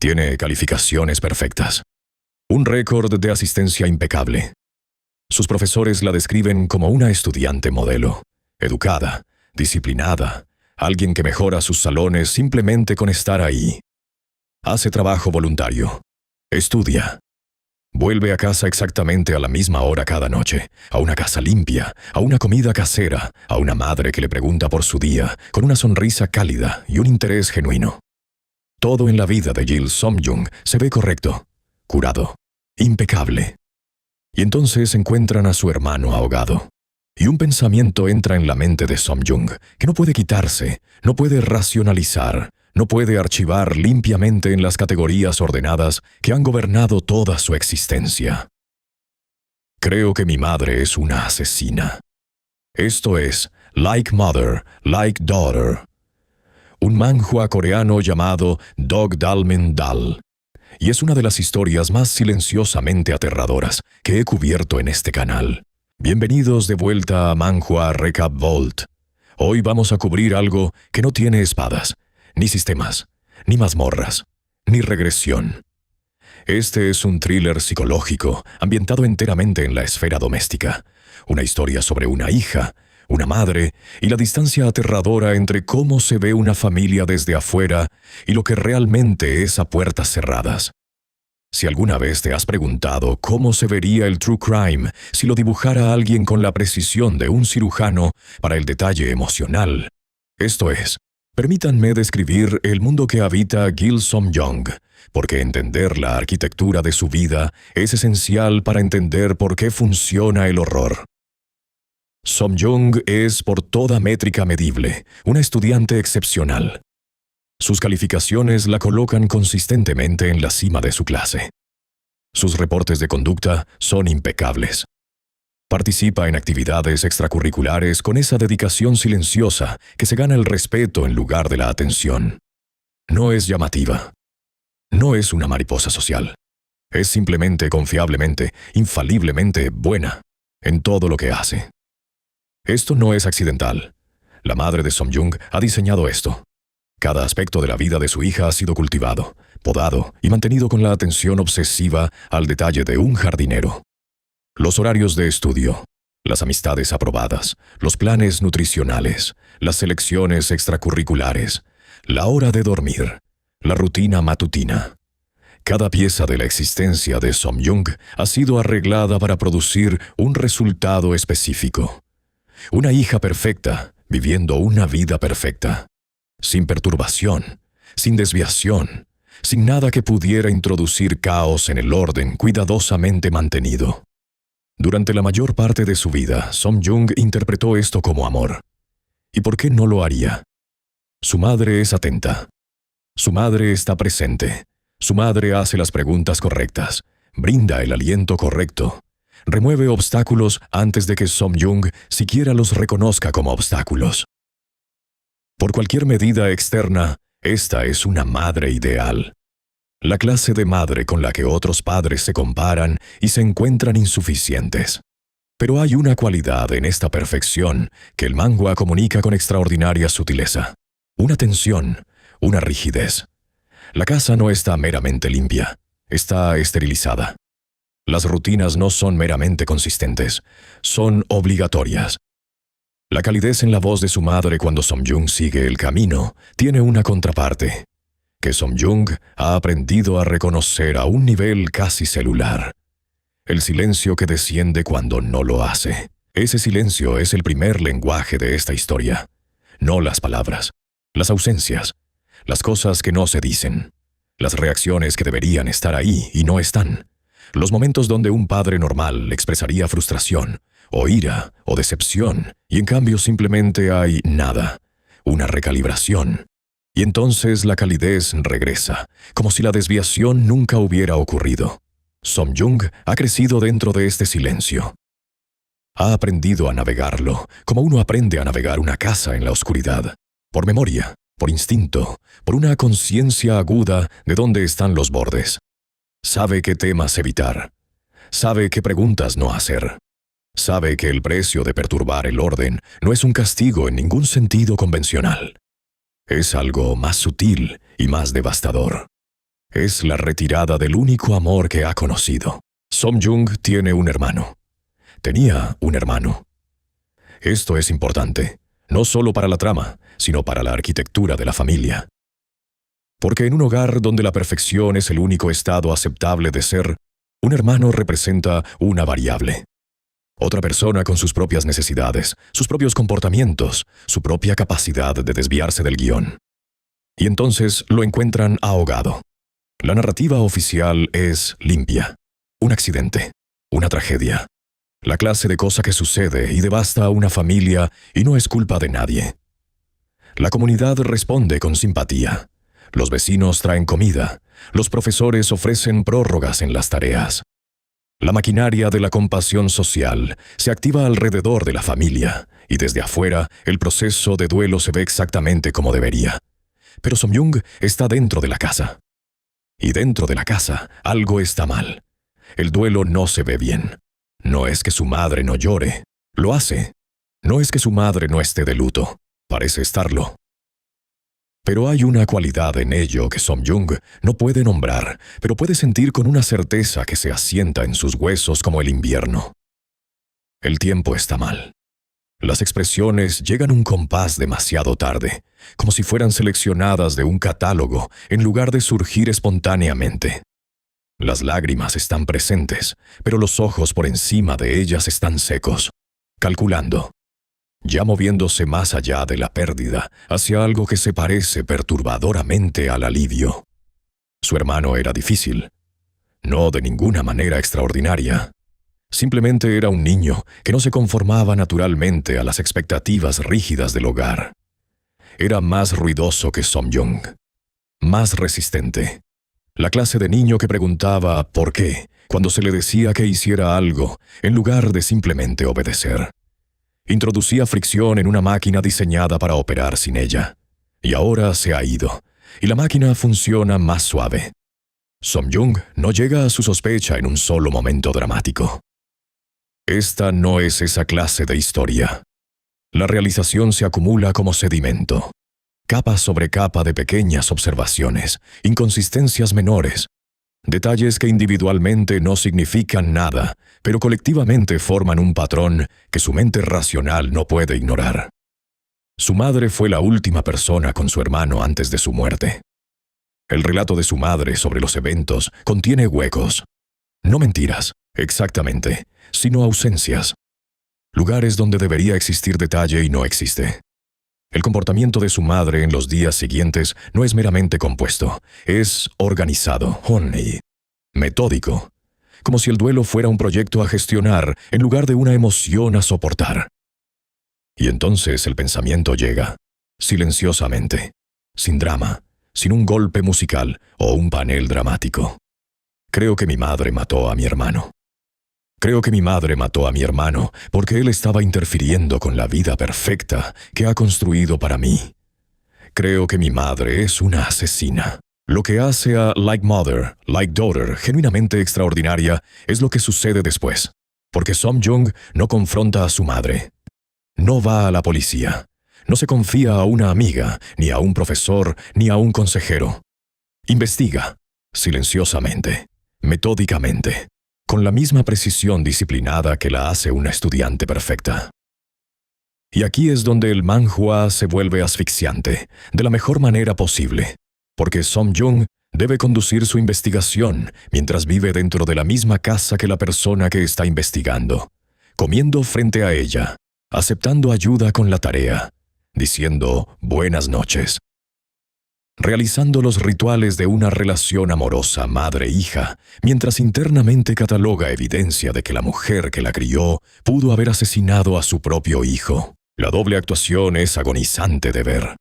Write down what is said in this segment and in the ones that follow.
Tiene calificaciones perfectas. Un récord de asistencia impecable. Sus profesores la describen como una estudiante modelo, educada, disciplinada, alguien que mejora sus salones simplemente con estar ahí. Hace trabajo voluntario. Estudia. Vuelve a casa exactamente a la misma hora cada noche, a una casa limpia, a una comida casera, a una madre que le pregunta por su día, con una sonrisa cálida y un interés genuino. Todo en la vida de Jil Song-jung se ve correcto, curado, impecable. Y entonces encuentran a su hermano ahogado. Y un pensamiento entra en la mente de Song-jung, que no puede quitarse, no puede racionalizar, no puede archivar limpiamente en las categorías ordenadas que han gobernado toda su existencia. Creo que mi madre es una asesina. Esto es Like Mother, Like Daughter. Un manhwa coreano llamado Dog Dalmin Dal. Y es una de las historias más silenciosamente aterradoras que he cubierto en este canal. Bienvenidos de vuelta a Manhwa Recap Vault. Hoy vamos a cubrir algo que no tiene espadas, ni sistemas, ni mazmorras, ni regresión. Este es un thriller psicológico ambientado enteramente en la esfera doméstica. Una historia sobre una hija, una madre y la distancia aterradora entre cómo se ve una familia desde afuera y lo que realmente es a puertas cerradas. Si alguna vez te has preguntado cómo se vería el true crime si lo dibujara alguien con la precisión de un cirujano para el detalle emocional, esto es, permítanme describir el mundo que habita Jil Song-jung, porque entender la arquitectura de su vida es esencial para entender por qué funciona el horror. Song-jung es, por toda métrica medible, una estudiante excepcional. Sus calificaciones la colocan consistentemente en la cima de su clase. Sus reportes de conducta son impecables. Participa en actividades extracurriculares con esa dedicación silenciosa que se gana el respeto en lugar de la atención. No es llamativa. No es una mariposa social. Es simplemente, confiablemente, infaliblemente buena en todo lo que hace. Esto no es accidental. La madre de Song-jung ha diseñado esto. Cada aspecto de la vida de su hija ha sido cultivado, podado y mantenido con la atención obsesiva al detalle de un jardinero. Los horarios de estudio, las amistades aprobadas, los planes nutricionales, las selecciones extracurriculares, la hora de dormir, la rutina matutina. Cada pieza de la existencia de Song-jung ha sido arreglada para producir un resultado específico. Una hija perfecta, viviendo una vida perfecta. Sin perturbación, sin desviación, sin nada que pudiera introducir caos en el orden cuidadosamente mantenido. Durante la mayor parte de su vida, Song-jung interpretó esto como amor. ¿Y por qué no lo haría? Su madre es atenta. Su madre está presente. Su madre hace las preguntas correctas, brinda el aliento correcto, remueve obstáculos antes de que Song-jung siquiera los reconozca como obstáculos. Por cualquier medida externa, esta es una madre ideal. La clase de madre con la que otros padres se comparan y se encuentran insuficientes. Pero hay una cualidad en esta perfección que el manhwa comunica con extraordinaria sutileza. Una tensión, una rigidez. La casa no está meramente limpia, está esterilizada. Las rutinas no son meramente consistentes, son obligatorias. La calidez en la voz de su madre cuando Song-jung sigue el camino tiene una contraparte, que Song-jung ha aprendido a reconocer a un nivel casi celular. El silencio que desciende cuando no lo hace. Ese silencio es el primer lenguaje de esta historia. No las palabras, las ausencias, las cosas que no se dicen, las reacciones que deberían estar ahí y no están, los momentos donde un padre normal expresaría frustración, o ira, o decepción, y en cambio simplemente hay nada, una recalibración. Y entonces la calidez regresa, como si la desviación nunca hubiera ocurrido. Song-jung ha crecido dentro de este silencio. Ha aprendido a navegarlo, como uno aprende a navegar una casa en la oscuridad, por memoria, por instinto, por una conciencia aguda de dónde están los bordes. Sabe qué temas evitar, sabe qué preguntas no hacer. Sabe que el precio de perturbar el orden no es un castigo en ningún sentido convencional. Es algo más sutil y más devastador. Es la retirada del único amor que ha conocido. Som-jung tiene un hermano. Tenía un hermano. Esto es importante, no solo para la trama, sino para la arquitectura de la familia. Porque en un hogar donde la perfección es el único estado aceptable de ser, un hermano representa una variable. Otra persona con sus propias necesidades, sus propios comportamientos, su propia capacidad de desviarse del guión. Y entonces lo encuentran ahogado. La narrativa oficial es limpia. Un accidente, una tragedia. La clase de cosa que sucede y devasta a una familia y no es culpa de nadie. La comunidad responde con simpatía. Los vecinos traen comida. Los profesores ofrecen prórrogas en las tareas. La maquinaria de la compasión social se activa alrededor de la familia y desde afuera el proceso de duelo se ve exactamente como debería. Pero Som-jung está dentro de la casa. Y dentro de la casa algo está mal. El duelo no se ve bien. No es que su madre no llore. Lo hace. No es que su madre no esté de luto. Parece estarlo. Pero hay una cualidad en ello que Som-jung no puede nombrar, pero puede sentir con una certeza que se asienta en sus huesos como el invierno. El tiempo está mal. Las expresiones llegan a un compás demasiado tarde, como si fueran seleccionadas de un catálogo en lugar de surgir espontáneamente. Las lágrimas están presentes, pero los ojos por encima de ellas están secos, calculando. Ya moviéndose más allá de la pérdida, hacia algo que se parece perturbadoramente al alivio. Su hermano era difícil. No de ninguna manera extraordinaria. Simplemente era un niño que no se conformaba naturalmente a las expectativas rígidas del hogar. Era más ruidoso que Som-jung. Más resistente. La clase de niño que preguntaba ¿por qué? Cuando se le decía que hiciera algo, en lugar de simplemente obedecer. Introducía fricción en una máquina diseñada para operar sin ella. Y ahora se ha ido, y la máquina funciona más suave. Som-jung no llega a su sospecha en un solo momento dramático. Esta no es esa clase de historia. La realización se acumula como sedimento. Capa sobre capa de pequeñas observaciones, inconsistencias menores, detalles que individualmente no significan nada, pero colectivamente forman un patrón que su mente racional no puede ignorar. Su madre fue la última persona con su hermano antes de su muerte. El relato de su madre sobre los eventos contiene huecos. No mentiras, exactamente, sino ausencias. Lugares donde debería existir detalle y no existe. El comportamiento de su madre en los días siguientes no es meramente compuesto, es organizado, metódico, como si el duelo fuera un proyecto a gestionar en lugar de una emoción a soportar. Y entonces el pensamiento llega, silenciosamente, sin drama, sin un golpe musical o un panel dramático. Creo que mi madre mató a mi hermano. Creo que mi madre mató a mi hermano porque él estaba interfiriendo con la vida perfecta que ha construido para mí. Creo que mi madre es una asesina. Lo que hace a Like Mother, Like Daughter genuinamente extraordinaria es lo que sucede después, porque Som-jung no confronta a su madre. No va a la policía. No se confía a una amiga, ni a un profesor, ni a un consejero. Investiga, silenciosamente, metódicamente, con la misma precisión disciplinada que la hace una estudiante perfecta. Y aquí es donde el manhwa se vuelve asfixiante, de la mejor manera posible, porque Som-jung debe conducir su investigación mientras vive dentro de la misma casa que la persona que está investigando, comiendo frente a ella, aceptando ayuda con la tarea, diciendo buenas noches, realizando los rituales de una relación amorosa madre-hija, mientras internamente cataloga evidencia de que la mujer que la crió pudo haber asesinado a su propio hijo. La doble actuación es agonizante de ver.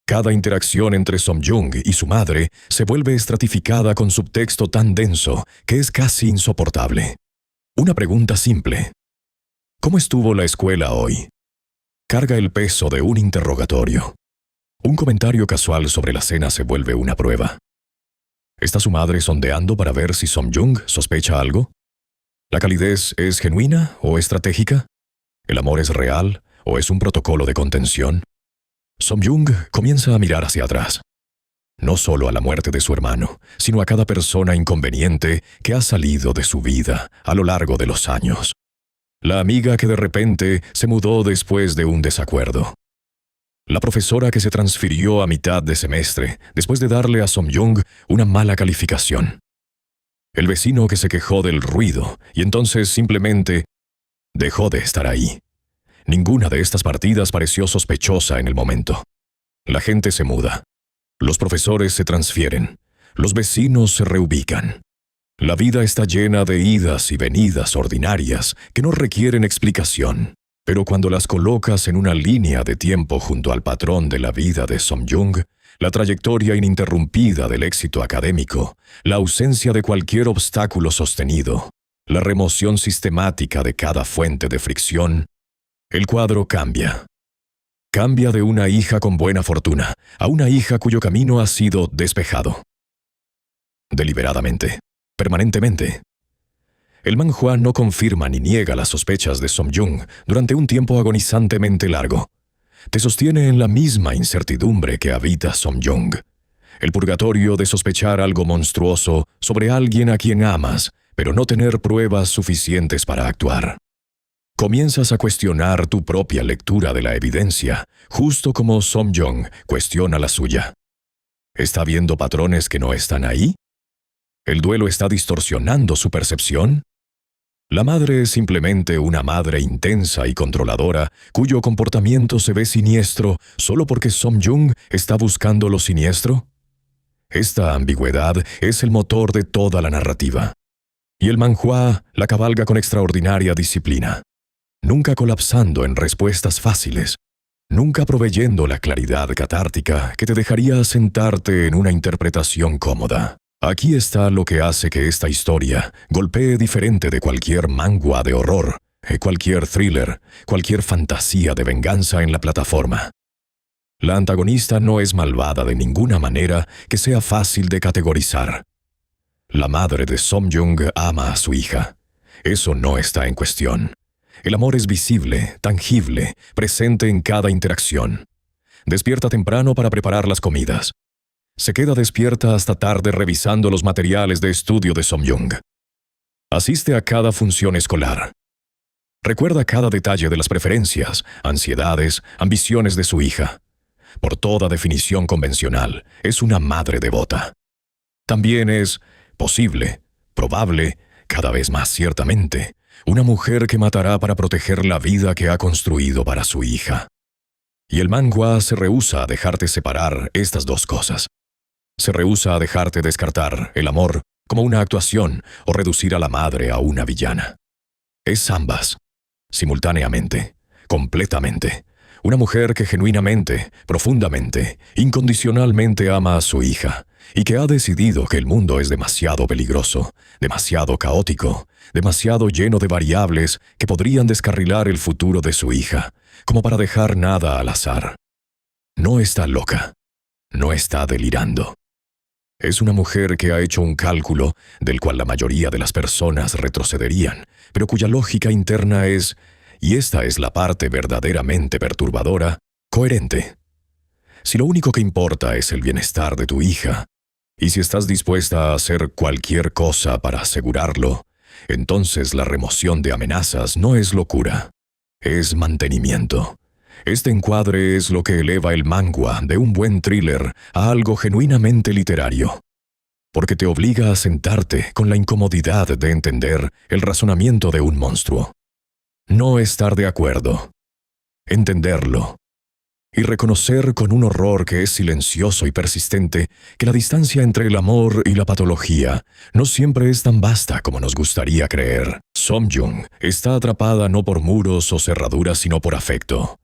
Cada interacción entre Som-jung y su madre se vuelve estratificada con subtexto tan denso que es casi insoportable. Una pregunta simple. ¿Cómo estuvo la escuela hoy? Carga el peso de un interrogatorio. Un comentario casual sobre la cena se vuelve una prueba. ¿Está su madre sondeando para ver si Som-jung sospecha algo? ¿La calidez es genuina o estratégica? ¿El amor es real o es un protocolo de contención? Som-jung comienza a mirar hacia atrás. no solo a la muerte de su hermano, sino a cada persona inconveniente que ha salido de su vida a lo largo de los años. La amiga que de repente se mudó después de un desacuerdo. La profesora que se transfirió a mitad de semestre después de darle a Som-Jung una mala calificación. El vecino que se quejó del ruido y entonces simplemente dejó de estar ahí. Ninguna de estas partidas pareció sospechosa en el momento. La gente se muda. Los profesores se transfieren. Los vecinos se reubican. La vida está llena de idas y venidas ordinarias que no requieren explicación. Pero cuando las colocas en una línea de tiempo junto al patrón de la vida de Som-Jung, la trayectoria ininterrumpida del éxito académico, la ausencia de cualquier obstáculo sostenido, la remoción sistemática de cada fuente de fricción, el cuadro cambia. Cambia de una hija con buena fortuna a una hija cuyo camino ha sido despejado. Deliberadamente, permanentemente. El manhua no confirma ni niega las sospechas de Som-Jung durante un tiempo agonizantemente largo. Te sostiene en la misma incertidumbre que habita Som-Jung. El purgatorio de sospechar algo monstruoso sobre alguien a quien amas, pero no tener pruebas suficientes para actuar. Comienzas a cuestionar tu propia lectura de la evidencia, justo como Som-Jung cuestiona la suya. ¿Está viendo patrones que no están ahí? ¿El duelo está distorsionando su percepción? La madre es simplemente una madre intensa y controladora, cuyo comportamiento se ve siniestro solo porque Som-Jung está buscando lo siniestro. Esta ambigüedad es el motor de toda la narrativa. Y el manhua la cabalga con extraordinaria disciplina, nunca colapsando en respuestas fáciles, nunca proveyendo la claridad catártica que te dejaría sentarte en una interpretación cómoda. Aquí está lo que hace que esta historia golpee diferente de cualquier manga de horror, cualquier thriller, cualquier fantasía de venganza en la plataforma. La antagonista no es malvada de ninguna manera que sea fácil de categorizar. La madre de Som-Jung ama a su hija. Eso no está en cuestión. El amor es visible, tangible, presente en cada interacción. Despierta temprano para preparar las comidas. Se queda despierta hasta tarde revisando los materiales de estudio de Som-Jung. Asiste a cada función escolar. Recuerda cada detalle de las preferencias, ansiedades, ambiciones de su hija. Por toda definición convencional, es una madre devota. También es posible, probable, cada vez más ciertamente, una mujer que matará para proteger la vida que ha construido para su hija. Y el manhwa se rehúsa a dejarte separar estas dos cosas. Se rehúsa a dejarte descartar el amor como una actuación o reducir a la madre a una villana. Es ambas, simultáneamente, completamente. Una mujer que genuinamente, profundamente, incondicionalmente ama a su hija y que ha decidido que el mundo es demasiado peligroso, demasiado caótico, demasiado lleno de variables que podrían descarrilar el futuro de su hija, como para dejar nada al azar. No está loca, no está delirando. Es una mujer que ha hecho un cálculo del cual la mayoría de las personas retrocederían, pero cuya lógica interna es, y esta es la parte verdaderamente perturbadora, coherente. Si lo único que importa es el bienestar de tu hija, y si estás dispuesta a hacer cualquier cosa para asegurarlo, entonces la remoción de amenazas no es locura, es mantenimiento. Este encuadre es lo que eleva el manhwa de un buen thriller a algo genuinamente literario, porque te obliga a sentarte con la incomodidad de entender el razonamiento de un monstruo. No estar de acuerdo, entenderlo, y reconocer con un horror que es silencioso y persistente que la distancia entre el amor y la patología no siempre es tan vasta como nos gustaría creer. Som-Jung está atrapada no por muros o cerraduras sino por afecto.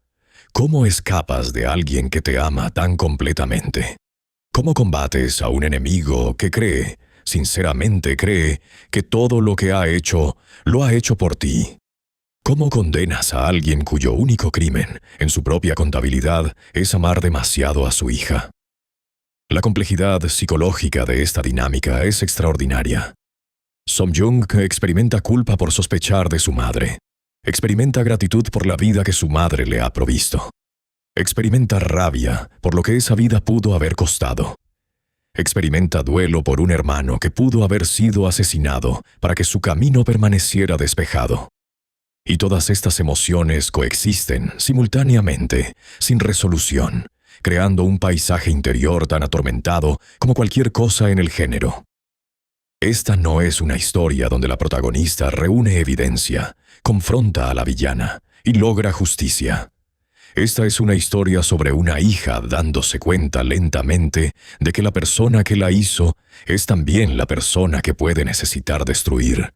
¿Cómo escapas de alguien que te ama tan completamente? ¿Cómo combates a un enemigo que cree, sinceramente cree, que todo lo que ha hecho, lo ha hecho por ti? ¿Cómo condenas a alguien cuyo único crimen, en su propia contabilidad, es amar demasiado a su hija? La complejidad psicológica de esta dinámica es extraordinaria. Som-Jung experimenta culpa por sospechar de su madre. Experimenta gratitud por la vida que su madre le ha provisto. Experimenta rabia por lo que esa vida pudo haber costado. experimenta duelo por un hermano que pudo haber sido asesinado para que su camino permaneciera despejado. Y todas estas emociones coexisten simultáneamente, sin resolución, creando un paisaje interior tan atormentado como cualquier cosa en el género. Esta no es una historia donde la protagonista reúne evidencia, confronta a la villana y logra justicia. Esta es una historia sobre una hija dándose cuenta lentamente de que la persona que la hizo es también la persona que puede necesitar destruir,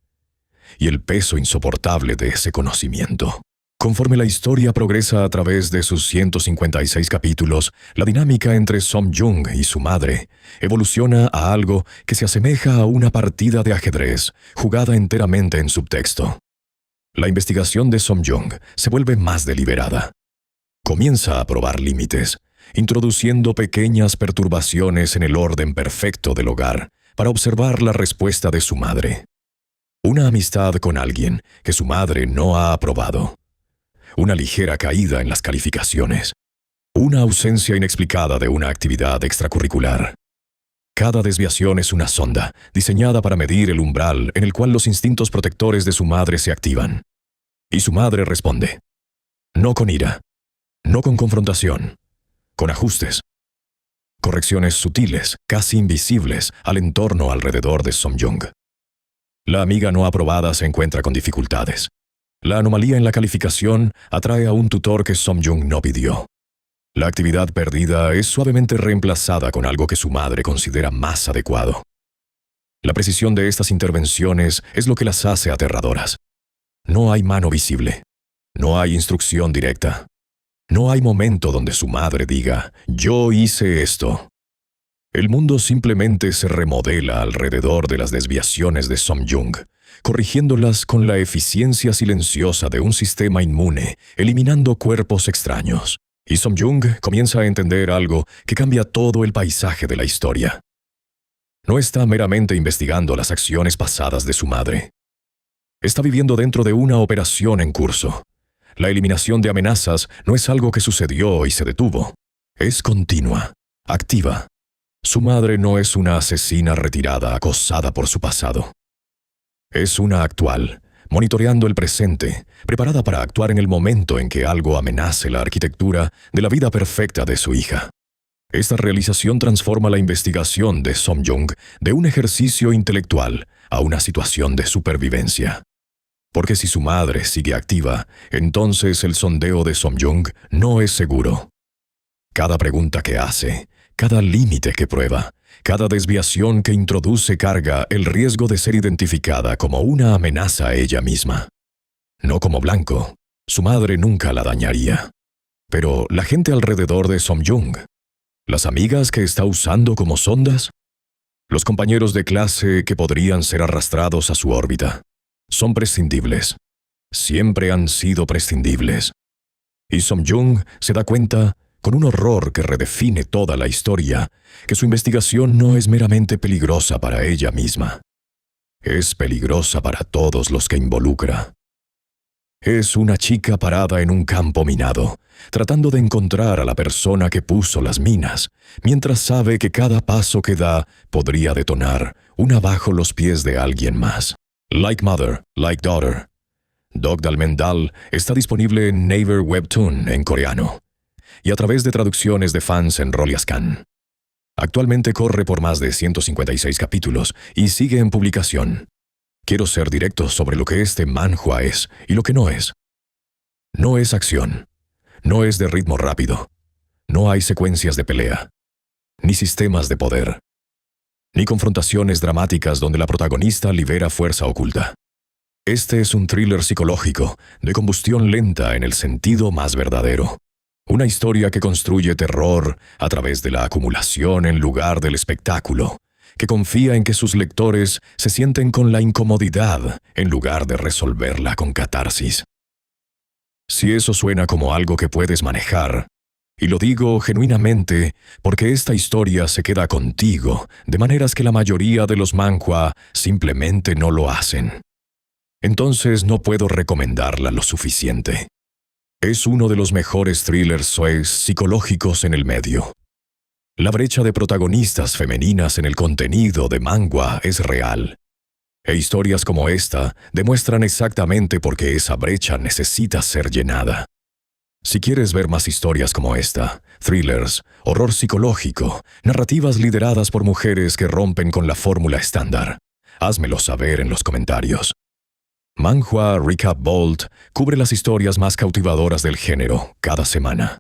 y el peso insoportable de ese conocimiento. Conforme la historia progresa a través de sus 156 capítulos, la dinámica entre Song-Jung y su madre evoluciona a algo que se asemeja a una partida de ajedrez jugada enteramente en subtexto. La investigación de Song-Jung se vuelve más deliberada. Comienza a probar límites, introduciendo pequeñas perturbaciones en el orden perfecto del hogar para observar la respuesta de su madre. Una amistad con alguien que su madre no ha aprobado. Una ligera caída en las calificaciones. Una ausencia inexplicada de una actividad extracurricular. Cada desviación es una sonda, diseñada para medir el umbral en el cual los instintos protectores de su madre se activan. Y su madre responde. No con ira. No con confrontación. Con ajustes. Correcciones sutiles, casi invisibles, al entorno alrededor de Song-Jung. La amiga no aprobada se encuentra con dificultades. La anomalía en la calificación atrae a un tutor que Song-Jung no pidió. La actividad perdida es suavemente reemplazada con algo que su madre considera más adecuado. La precisión de estas intervenciones es lo que las hace aterradoras. No hay mano visible. No hay instrucción directa. No hay momento donde su madre diga, yo hice esto. El mundo simplemente se remodela alrededor de las desviaciones de Song-Jung, corrigiéndolas con la eficiencia silenciosa de un sistema inmune, eliminando cuerpos extraños. Y Song-Jung comienza a entender algo que cambia todo el paisaje de la historia. No está meramente investigando las acciones pasadas de su madre. Está viviendo dentro de una operación en curso. La eliminación de amenazas no es algo que sucedió y se detuvo. Es continua, activa. Su madre no es una asesina retirada acosada por su pasado. Es una actual, monitoreando el presente, preparada para actuar en el momento en que algo amenace la arquitectura de la vida perfecta de su hija. Esta realización transforma la investigación de Song-Jung de un ejercicio intelectual a una situación de supervivencia. Porque si su madre sigue activa, entonces el sondeo de Song-Jung no es seguro. Cada pregunta que hace, cada límite que prueba, cada desviación que introduce carga el riesgo de ser identificada como una amenaza a ella misma. No como blanco, su madre nunca la dañaría. Pero la gente alrededor de Song-Jung, las amigas que está usando como sondas, los compañeros de clase que podrían ser arrastrados a su órbita. Son prescindibles. Siempre han sido prescindibles. Y Song-Jung se da cuenta, con un horror que redefine toda la historia, que su investigación no es meramente peligrosa para ella misma. Es peligrosa para todos los que involucra. Es una chica parada en un campo minado, tratando de encontrar a la persona que puso las minas, mientras sabe que cada paso que da podría detonar una bajo los pies de alguien más. Like Mother, Like Daughter. Dog Dalmendal está disponible en Naver Webtoon en coreano y a través de traducciones de fans en Roliascan. Actualmente corre por más de 156 capítulos y sigue en publicación. Quiero ser directo sobre lo que este manhwa es y lo que no es. No es acción. No es de ritmo rápido. No hay secuencias de pelea. Ni sistemas de poder. Ni confrontaciones dramáticas donde la protagonista libera fuerza oculta. Este es un thriller psicológico, de combustión lenta en el sentido más verdadero. Una historia que construye terror a través de la acumulación en lugar del espectáculo, que confía en que sus lectores se sienten con la incomodidad en lugar de resolverla con catarsis. Si eso suena como algo que puedes manejar, y lo digo genuinamente porque esta historia se queda contigo de maneras que la mayoría de los manhwa simplemente no lo hacen. Entonces no puedo recomendarla lo suficiente. Es uno de los mejores thrillers soez psicológicos en el medio. La brecha de protagonistas femeninas en el contenido de manhwa es real. E historias como esta demuestran exactamente por qué esa brecha necesita ser llenada. Si quieres ver más historias como esta, thrillers, horror psicológico, narrativas lideradas por mujeres que rompen con la fórmula estándar, házmelo saber en los comentarios. Manhwa Recap Vault cubre las historias más cautivadoras del género cada semana.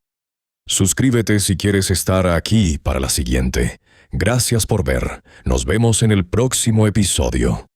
Suscríbete si quieres estar aquí para la siguiente. Gracias por ver. Nos vemos en el próximo episodio.